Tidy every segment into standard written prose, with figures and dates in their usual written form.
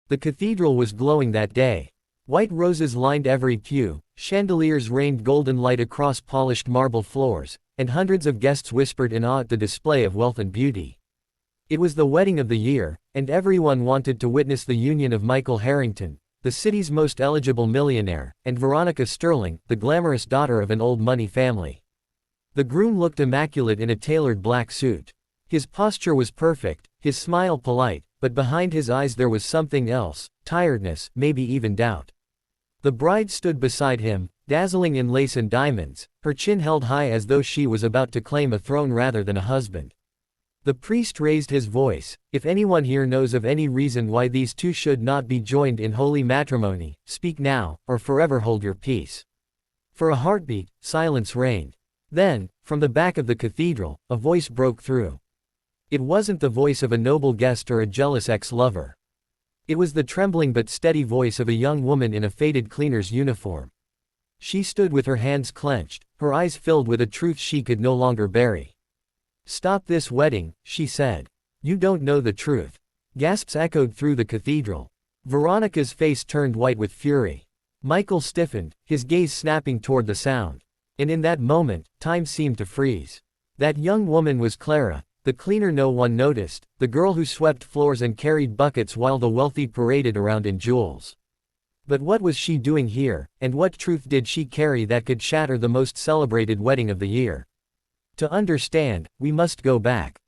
The cathedral was glowing that day. White roses lined every pew, chandeliers rained golden light across polished marble floors, and hundreds of guests whispered in awe at the display of wealth and beauty. It was the wedding of the year, and everyone wanted to witness the union of Michael Harrington, the city's most eligible millionaire, and Veronica Sterling, the glamorous daughter of an old money family. The groom looked immaculate in a tailored black suit. His posture was perfect, his smile polite, but behind his eyes there was something else, tiredness, maybe even doubt. The bride stood beside him, dazzling in lace and diamonds, her chin held high as though she was about to claim a throne rather than a husband. The priest raised his voice, "If anyone here knows of any reason why these two should not be joined in holy matrimony, speak now, or forever hold your peace." For a heartbeat, silence reigned. Then, from the back of the cathedral, a voice broke through. It wasn't the voice of a noble guest or a jealous ex-lover. It was the trembling but steady voice of a young woman in a faded cleaner's uniform. She stood with her hands clenched, her eyes filled with a truth she could no longer bury. "Stop this wedding," she said. "You don't know the truth." Gasps echoed through the cathedral. Veronica's face turned white with fury. Michael stiffened, his gaze snapping toward the sound. And in that moment, time seemed to freeze. That young woman was Clara, the cleaner no one noticed, the girl who swept floors and carried buckets while the wealthy paraded around in jewels. But what was she doing here, and what truth did she carry that could shatter the most celebrated wedding of the year? To understand, we must go back.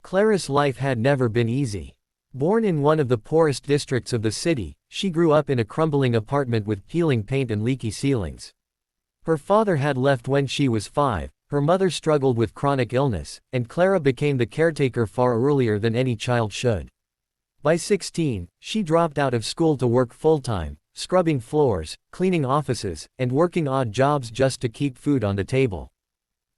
Clara's life had never been easy. Born in one of the poorest districts of the city, she grew up in a crumbling apartment with peeling paint and leaky ceilings. Her father had left when she was 5, her mother struggled with chronic illness, and Clara became the caretaker far earlier than any child should. By 16, she dropped out of school to work full-time, scrubbing floors, cleaning offices, and working odd jobs just to keep food on the table.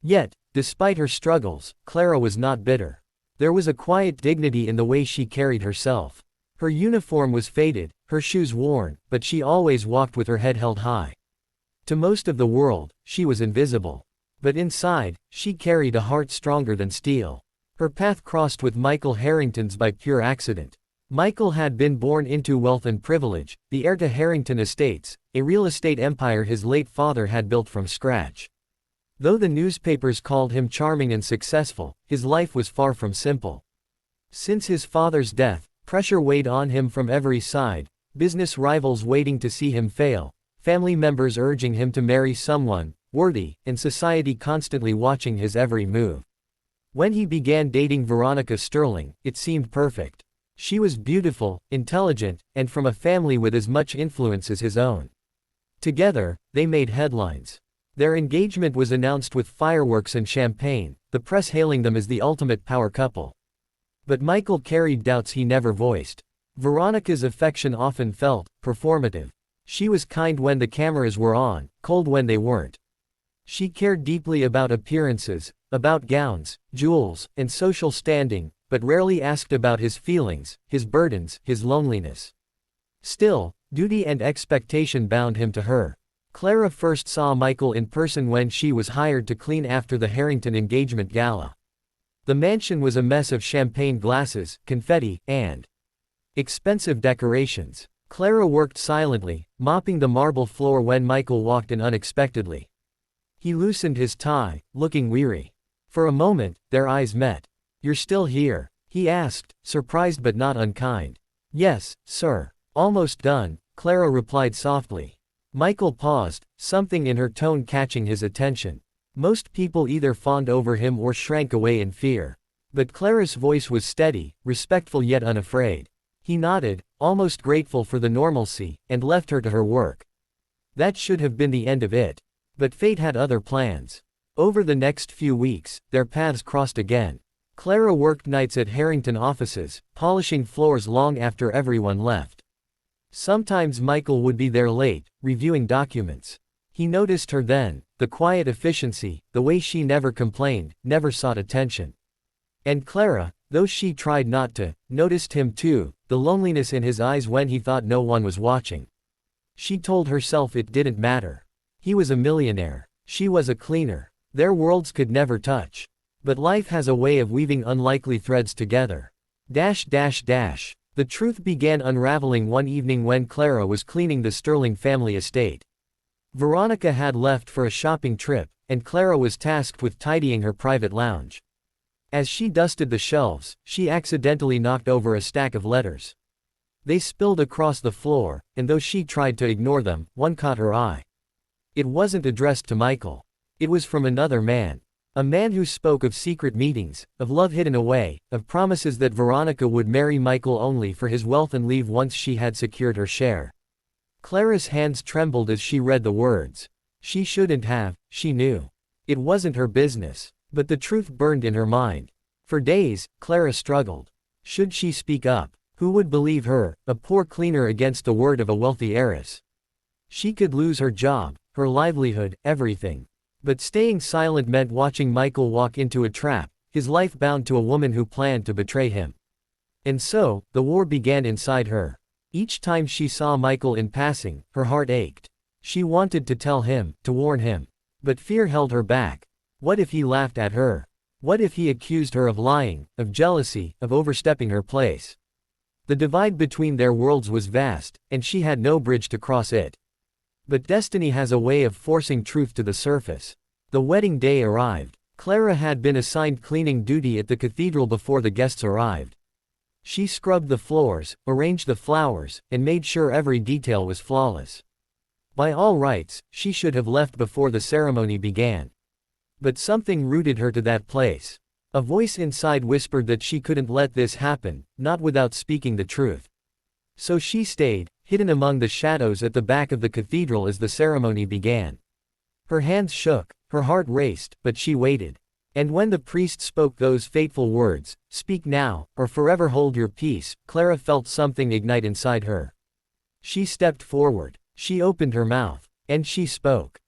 Yet, despite her struggles, Clara was not bitter. There was a quiet dignity in the way she carried herself. Her uniform was faded, her shoes worn, but she always walked with her head held high. To most of the world, she was invisible. But inside, she carried a heart stronger than steel. Her path crossed with Michael Harrington's by pure accident. Michael had been born into wealth and privilege, the heir to Harrington Estates, a real estate empire his late father had built from scratch. Though the newspapers called him charming and successful, his life was far from simple. Since his father's death, pressure weighed on him from every side, business rivals waiting to see him fail, family members urging him to marry someone worthy, and society constantly watching his every move. When he began dating Veronica Sterling, it seemed perfect. She was beautiful, intelligent, and from a family with as much influence as his own. Together, they made headlines. Their engagement was announced with fireworks and champagne, the press hailing them as the ultimate power couple. But Michael carried doubts he never voiced. Veronica's affection often felt performative. She was kind when the cameras were on, cold when they weren't. She cared deeply about appearances, about gowns, jewels, and social standing, but rarely asked about his feelings, his burdens, his loneliness. Still, duty and expectation bound him to her. Clara first saw Michael in person when she was hired to clean after the Harrington engagement gala. The mansion was a mess of champagne glasses, confetti, and expensive decorations. Clara worked silently, mopping the marble floor when Michael walked in unexpectedly. He loosened his tie, looking weary. For a moment, their eyes met. "You're still here?" he asked, surprised but not unkind. "Yes, sir. Almost done," Clara replied softly. Michael paused, something in her tone catching his attention. Most people either fawned over him or shrank away in fear. But Clara's voice was steady, respectful yet unafraid. He nodded, almost grateful for the normalcy, and left her to her work. That should have been the end of it. But fate had other plans. Over the next few weeks, their paths crossed again. Clara worked nights at Harrington offices, polishing floors long after everyone left. Sometimes Michael would be there late, reviewing documents. He noticed her then, the quiet efficiency, the way she never complained, never sought attention. And Clara, though she tried not to, noticed him too, the loneliness in his eyes when he thought no one was watching. She told herself it didn't matter. He was a millionaire. She was a cleaner. Their worlds could never touch. But life has a way of weaving unlikely threads together. The truth began unraveling one evening when Clara was cleaning the Sterling family estate. Veronica had left for a shopping trip, and Clara was tasked with tidying her private lounge. As she dusted the shelves, she accidentally knocked over a stack of letters. They spilled across the floor, and though she tried to ignore them, one caught her eye. It wasn't addressed to Michael. It was from another man. A man who spoke of secret meetings, of love hidden away, of promises that Veronica would marry Michael only for his wealth and leave once she had secured her share. Clara's hands trembled as she read the words. She shouldn't have, she knew. It wasn't her business. But the truth burned in her mind. For days, Clara struggled. Should she speak up? Who would believe her, a poor cleaner against the word of a wealthy heiress? She could lose her job, her livelihood, everything. But staying silent meant watching Michael walk into a trap, his life bound to a woman who planned to betray him. And so, the war began inside her. Each time she saw Michael in passing, her heart ached. She wanted to tell him, to warn him. But fear held her back. What if he laughed at her? What if he accused her of lying, of jealousy, of overstepping her place? The divide between their worlds was vast, and she had no bridge to cross it. But destiny has a way of forcing truth to the surface. The wedding day arrived. Clara had been assigned cleaning duty at the cathedral before the guests arrived. She scrubbed the floors, arranged the flowers, and made sure every detail was flawless. By all rights, she should have left before the ceremony began. But something rooted her to that place. A voice inside whispered that she couldn't let this happen, not without speaking the truth. So she stayed, hidden among the shadows at the back of the cathedral as the ceremony began. Her hands shook, her heart raced, but she waited. And when the priest spoke those fateful words, "Speak now, or forever hold your peace," Clara felt something ignite inside her. She stepped forward. She opened her mouth. And she spoke.